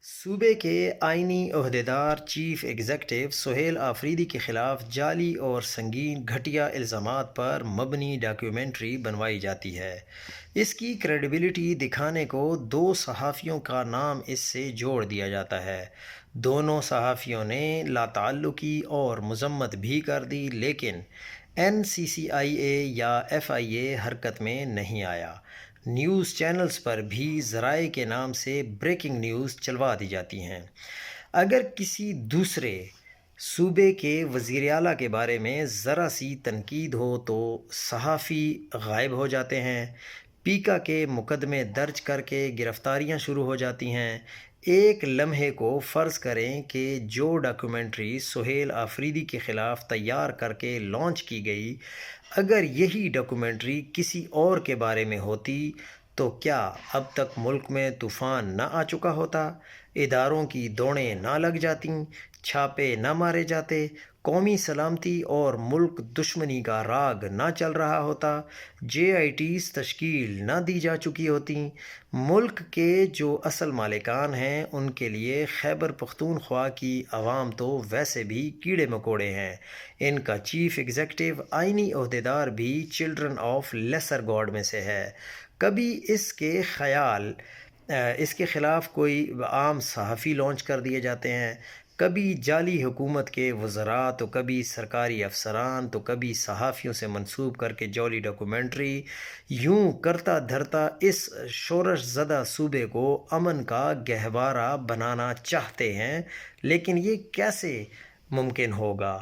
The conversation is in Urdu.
صوبے کے آئینی عہدیدار چیف ایگزیکٹو سہیل آفریدی کے خلاف جعلی اور سنگین گھٹیا الزامات پر مبنی ڈاکیومنٹری بنوائی جاتی ہے۔ اس کی کریڈیبلٹی دکھانے کو دو صحافیوں کا نام اس سے جوڑ دیا جاتا ہے۔ دونوں صحافیوں نے لاتعلقی اور مذمت بھی کر دی، لیکن این سی سی آئی اے یا ایف آئی اے حرکت میں نہیں آیا۔ نیوز چینلز پر بھی ذرائع کے نام سے بریکنگ نیوز چلوا دی جاتی ہیں۔ اگر کسی دوسرے صوبے کے وزیر اعلیٰ کے بارے میں ذرا سی تنقید ہو تو صحافی غائب ہو جاتے ہیں، پیکا کے مقدمے درج کر کے گرفتاریاں شروع ہو جاتی ہیں۔ ایک لمحے کو فرض کریں کہ جو ڈاکیومنٹری سہیل آفریدی کے خلاف تیار کر کے لانچ کی گئی، اگر یہی ڈاکیومنٹری کسی اور کے بارے میں ہوتی تو کیا اب تک ملک میں طوفان نہ آ چکا ہوتا؟ اداروں کی دوڑیں نہ لگ جاتیں، چھاپے نہ مارے جاتے، قومی سلامتی اور ملک دشمنی کا راگ نہ چل رہا ہوتا، جے آئی ٹیز تشکیل نہ دی جا چکی ہوتیں؟ ملک کے جو اصل مالکان ہیں ان کے لیے خیبر پختونخوا کی عوام تو ویسے بھی کیڑے مکوڑے ہیں۔ ان کا چیف ایگزیکٹو آئینی عہدیدار بھی چلڈرن آف لیسر گاڈ میں سے ہے۔ کبھی اس کے خلاف کوئی عام صحافی لانچ کر دیے جاتے ہیں، کبھی جعلی حکومت کے وزراء، تو کبھی سرکاری افسران، تو کبھی صحافیوں سے منسوب کر کے جعلی ڈاکیومنٹری۔ یوں کرتا دھرتا اس شورش زدہ صوبے کو امن کا گہوارہ بنانا چاہتے ہیں، لیکن یہ کیسے ممکن ہوگا؟